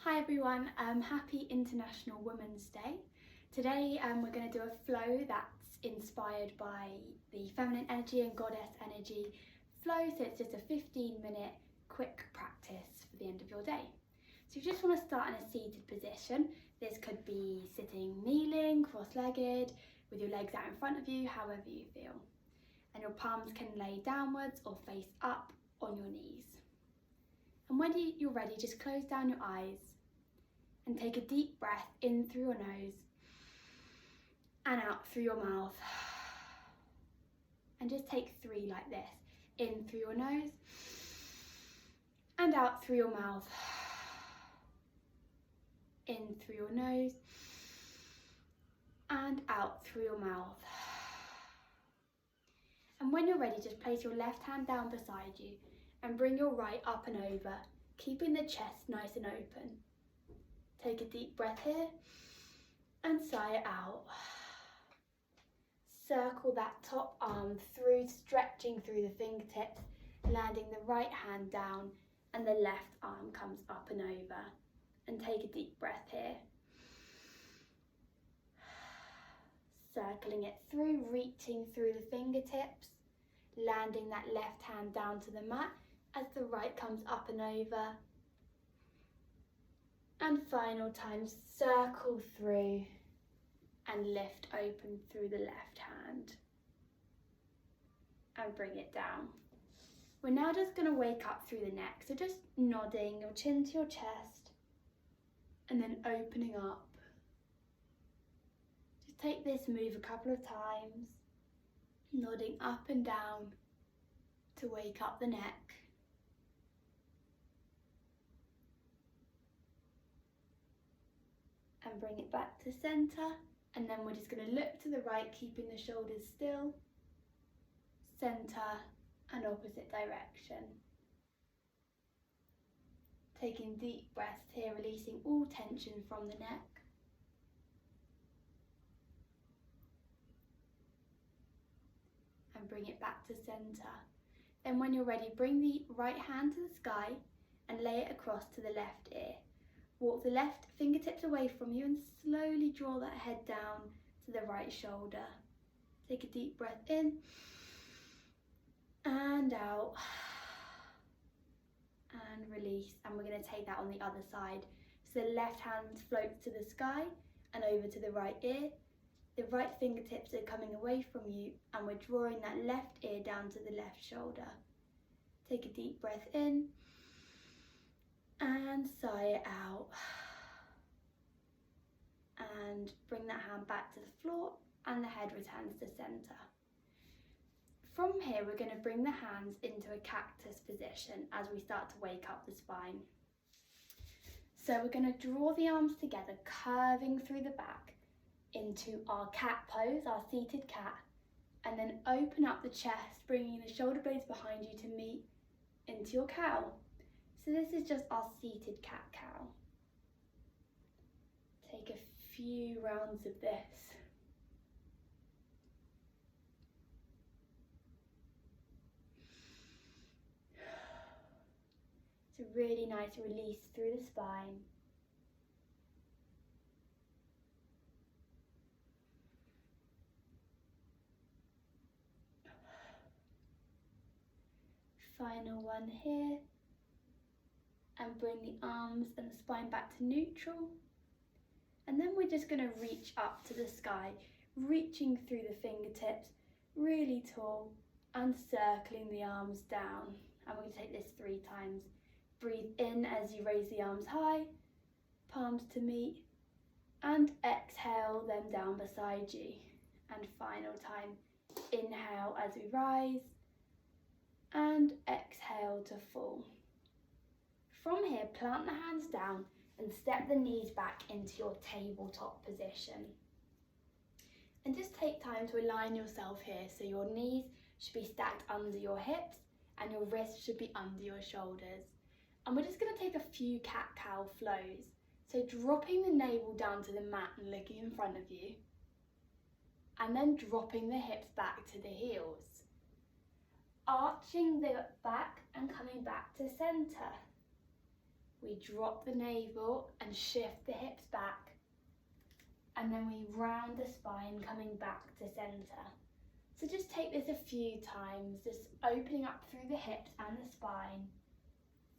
Hi everyone, happy International Women's Day. Today we're going to do a flow that's inspired by the feminine energy and goddess energy flow, so it's just a 15-minute quick practice for the end of your day. So you just want to start in a seated position. This could be sitting, kneeling, cross-legged, with your legs out in front of you, however you feel. And your palms can lay downwards or face up on your knees. And when you're ready, just close down your eyes and take a deep breath in through your nose and out through your mouth. And just take 3 like this. In through your nose and out through your mouth. In through your nose and out through your mouth. And when you're ready, just place your left hand down beside you and bring your right up and over, keeping the chest nice and open. Take a deep breath here and sigh it out. Circle that top arm through, stretching through the fingertips, landing the right hand down and the left arm comes up and over. And take a deep breath here. Circling it through, reaching through the fingertips, landing that left hand down to the mat as the right comes up and over. And final time, circle through and lift open through the left hand and bring it down. We're now just going to wake up through the neck, so just nodding your chin to your chest and then opening up. Just take this move a couple of times, nodding up and down to wake up the neck. And bring it back to centre, and then we're just going to look to the right, keeping the shoulders still, centre and opposite direction. Taking deep breaths here, releasing all tension from the neck. And bring it back to centre. Then when you're ready, bring the right hand to the sky and lay it across to the left ear. Walk the left fingertips away from you and slowly draw that head down to the right shoulder. Take a deep breath in and out and release. And we're going to take that on the other side. So the left hand floats to the sky and over to the right ear. The right fingertips are coming away from you and we're drawing that left ear down to the left shoulder. Take a deep breath in and sigh it out. And bring that hand back to the floor and the head returns to centre. From here, we're going to bring the hands into a cactus position as we start to wake up the spine. So we're going to draw the arms together, curving through the back into our cat pose, our seated cat, and then open up the chest, bringing the shoulder blades behind you to meet into your cow. So this is just our seated cat-cow. Take a few rounds of this. It's a really nice release through the spine. Final one here. And bring the arms and the spine back to neutral. And then we're just going to reach up to the sky, reaching through the fingertips, really tall, and circling the arms down. And we're going to take this 3 times. Breathe in as you raise the arms high, palms to meet, and exhale them down beside you. And final time, inhale as we rise, and exhale to fall. From here, plant the hands down and step the knees back into your tabletop position. And just take time to align yourself here, so your knees should be stacked under your hips and your wrists should be under your shoulders. And we're just going to take a few cat-cow flows. So dropping the navel down to the mat and looking in front of you. And then dropping the hips back to the heels. Arching the back and coming back to centre. we drop the navel and shift the hips back, and then we round the spine coming back to centre. So just take this a few times, just opening up through the hips and the spine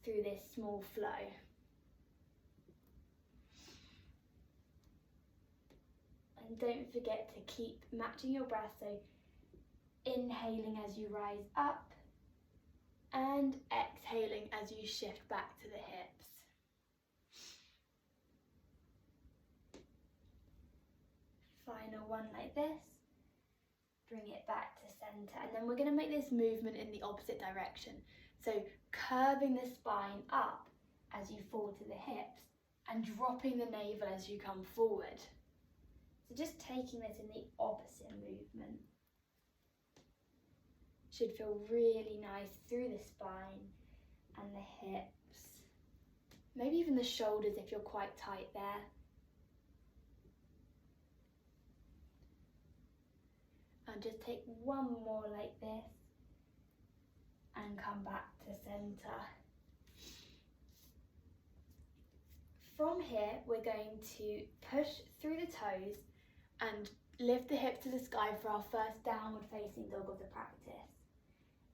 through this small flow. And don't forget to keep matching your breath, so inhaling as you rise up and exhaling as you shift back to the hips. Final one like this. Bring it back to centre, and then we're going to make this movement in the opposite direction. So curving the spine up as you fall to the hips and dropping the navel as you come forward. So just taking this in the opposite movement. Should feel really nice through the spine and the hips. Maybe even the shoulders if you're quite tight there. And just take one more like this and come back to centre. From here, we're going to push through the toes and lift the hips to the sky for our first downward facing dog of the practice.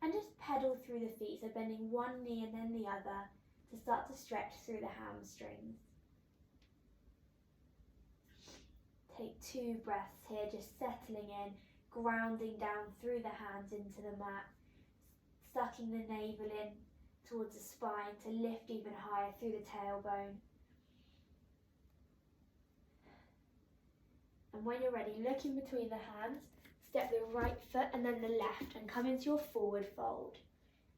And just pedal through the feet, so bending one knee and then the other to start to stretch through the hamstrings. Take 2 breaths here, just settling in, grounding down through the hands into the mat, sucking the navel in towards the spine to lift even higher through the tailbone. And when you're ready, look in between the hands, step the right foot and then the left and come into your forward fold.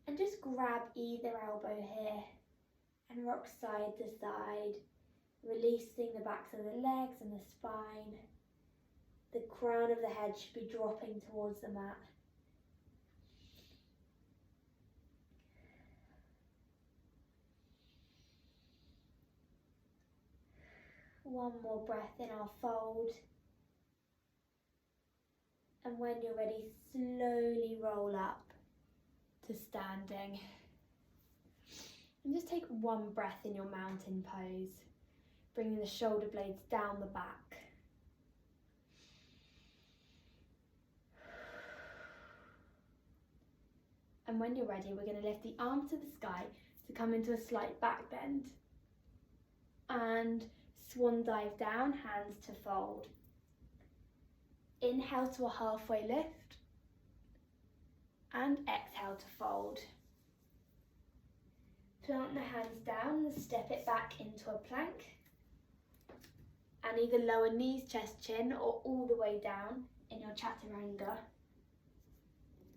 And just grab either elbow here and rock side to side, releasing the backs of the legs and the spine. The crown of the head should be dropping towards the mat. One more breath in our fold. And when you're ready, slowly roll up to standing. And just take one breath in your mountain pose, bringing the shoulder blades down the back. And when you're ready, we're going to lift the arms to the sky to come into a slight back bend. And swan dive down, hands to fold. Inhale to a halfway lift. And exhale to fold. Plant the hands down and step it back into a plank. And either lower knees, chest, chin, or all the way down in your chaturanga.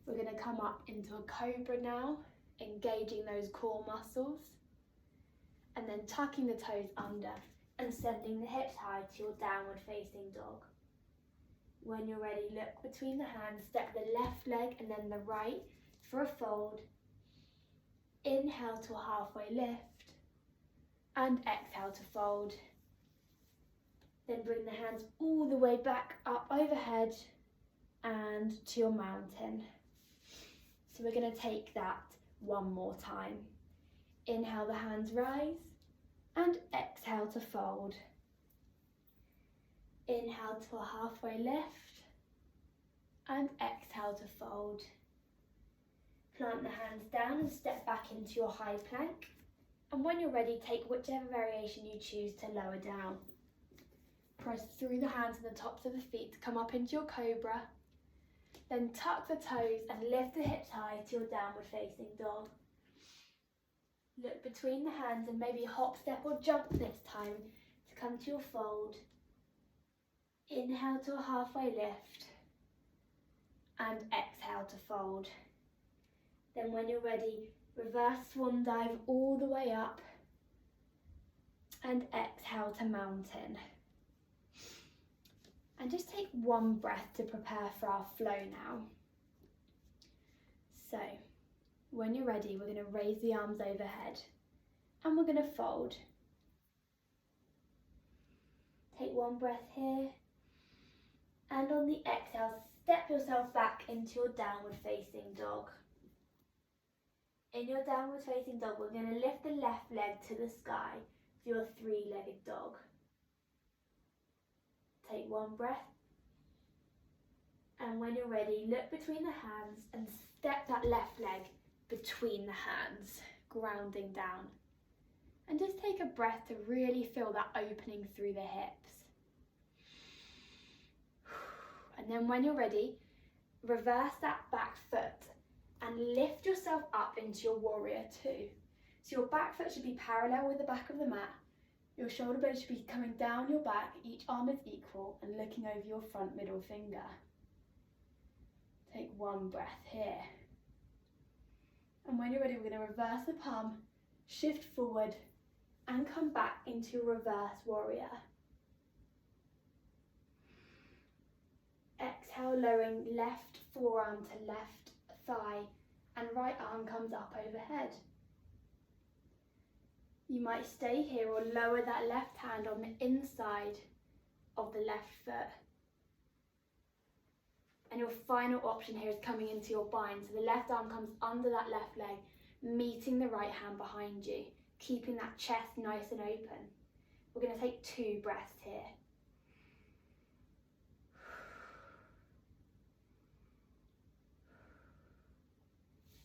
We're going to come up into a cobra now, engaging those core muscles. And then tucking the toes under and sending the hips high to your downward facing dog. When you're ready, look between the hands, step the left leg and then the right for a fold. Inhale to a halfway lift and exhale to fold. Then bring the hands all the way back up overhead and to your mountain. So we're going to take that one more time. Inhale, the hands rise and exhale to fold. Inhale to a halfway lift and exhale to fold. Plant the hands down and step back into your high plank. And when you're ready, take whichever variation you choose to lower down. Press through the hands and the tops of the feet to come up into your cobra. Then tuck the toes and lift the hips high to your downward facing dog. Look between the hands and maybe hop, step or jump this time to come to your fold. Inhale to a halfway lift and exhale to fold. Then when you're ready, reverse swan dive all the way up and exhale to mountain. And just take one breath to prepare for our flow now. So, when you're ready, we're going to raise the arms overhead and we're going to fold. Take one breath here. And on the exhale, step yourself back into your downward facing dog. In your downward facing dog, we're going to lift the left leg to the sky for your three-legged dog. Take one breath. And when you're ready, look between the hands and step that left leg between the hands, grounding down. And just take a breath to really feel that opening through the hips. And then when you're ready, reverse that back foot and lift yourself up into your warrior two. So your back foot should be parallel with the back of the mat. Your shoulder blade should be coming down your back, each arm is equal, and looking over your front middle finger. Take one breath here. And when you're ready, we're going to reverse the palm, shift forward, and come back into reverse warrior. Exhale, lowering left forearm to left thigh, and right arm comes up overhead. You might stay here or lower that left hand on the inside of the left foot. And your final option here is coming into your bind. So the left arm comes under that left leg, meeting the right hand behind you, keeping that chest nice and open. We're going to take 2 breaths here.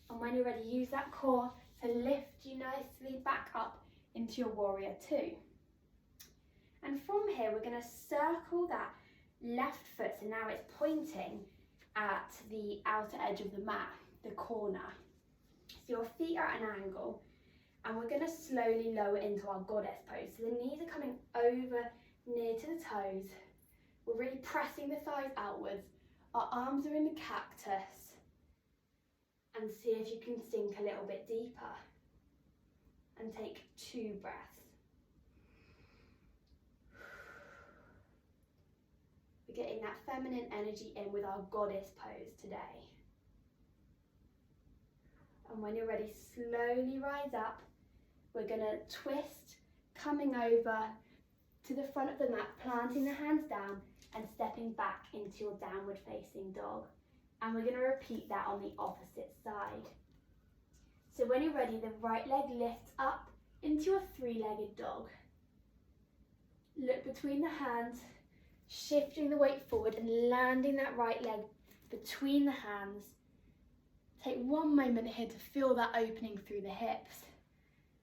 And when you're ready, use that core to lift you nicely back up into your warrior two. And from here, we're going to circle that left foot, so now it's pointing at the outer edge of the mat, the corner. So your feet are at an angle, and we're going to slowly lower into our goddess pose. So the knees are coming over near to the toes. We're really pressing the thighs outwards. Our arms are in the cactus. And see if you can sink a little bit deeper. And take 2 breaths. We're getting that feminine energy in with our goddess pose today. And when you're ready, slowly rise up. We're going to twist, coming over to the front of the mat, planting the hands down and stepping back into your downward facing dog. And we're going to repeat that on the opposite side. So when you're ready, the right leg lifts up into your 3-legged dog. Look between the hands, shifting the weight forward and landing that right leg between the hands. Take one moment here to feel that opening through the hips.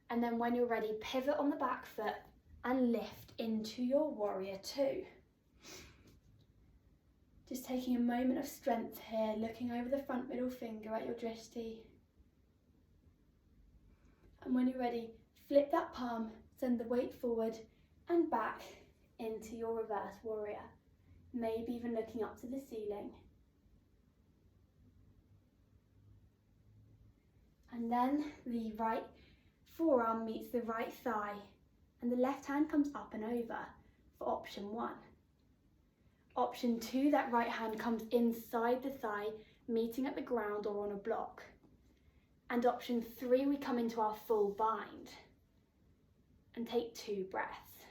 And then when you're ready, pivot on the back foot and lift into your warrior two. Just taking a moment of strength here, looking over the front middle finger at your drishti. And when you're ready, flip that palm, send the weight forward and back into your reverse warrior. Maybe even looking up to the ceiling. And then the right forearm meets the right thigh and the left hand comes up and over for option 1. Option 2, that right hand comes inside the thigh, meeting at the ground or on a block. And option 3, we come into our full bind and take 2 breaths.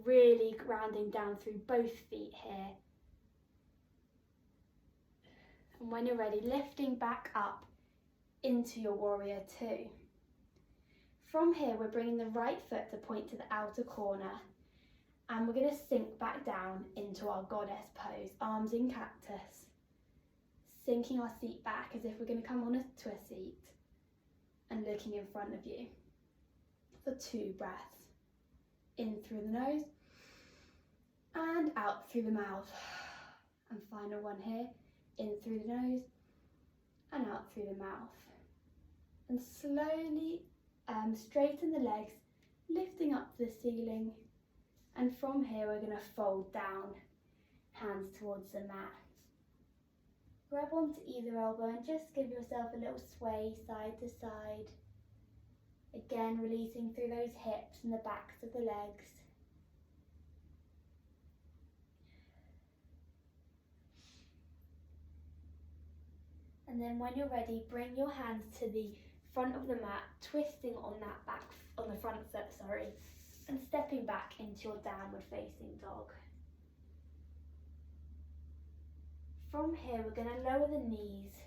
Really grounding down through both feet here. And when you're ready, lifting back up into your warrior two. From here, we're bringing the right foot to point to the outer corner. And we're going to sink back down into our goddess pose, arms in cactus, sinking our seat back as if we're going to come on to a seat and looking in front of you for 2 breaths. In through the nose and out through the mouth. And final one here, in through the nose and out through the mouth. And slowly straighten the legs, lifting up to the ceiling. And from here, we're going to fold down, hands towards the mat. Grab onto either elbow and just give yourself a little sway side to side. Again, releasing through those hips and the backs of the legs. And then when you're ready, bring your hands to the front of the mat, twisting on the front foot, and stepping back into your downward facing dog. From here, we're going to lower the knees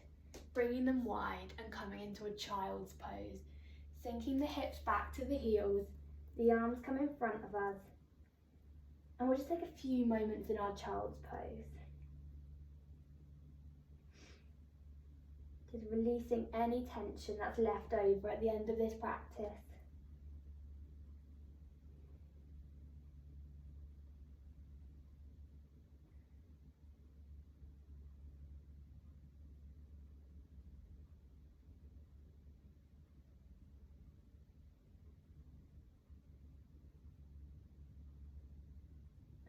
bringing them wide and coming into a child's pose, sinking the hips back to the heels, the arms come in front of us, and we'll just take a few moments in our child's pose. Just releasing any tension that's left over at the end of this practice.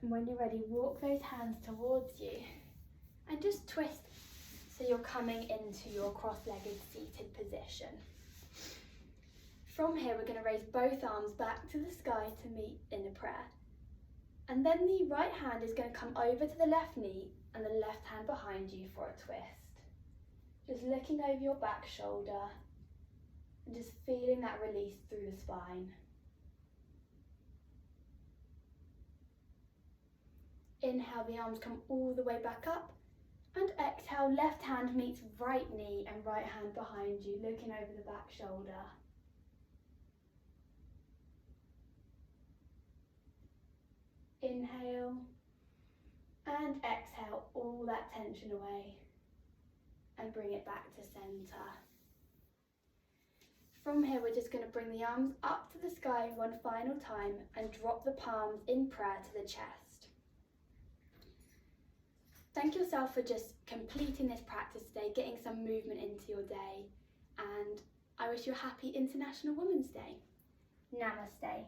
And when you're ready, walk those hands towards you and just twist so you're coming into your cross-legged seated position. From here, we're going to raise both arms back to the sky to meet in a prayer. And then the right hand is going to come over to the left knee and the left hand behind you for a twist. Just looking over your back shoulder and just feeling that release through the spine. Inhale, the arms come all the way back up, and exhale, left hand meets right knee and right hand behind you, looking over the back shoulder. Inhale and exhale all that tension away and bring it back to centre. From here, we're just going to bring the arms up to the sky one final time and drop the palms in prayer to the chest. Thank yourself for just completing this practice today, getting some movement into your day, and I wish you a happy International Women's Day. Namaste.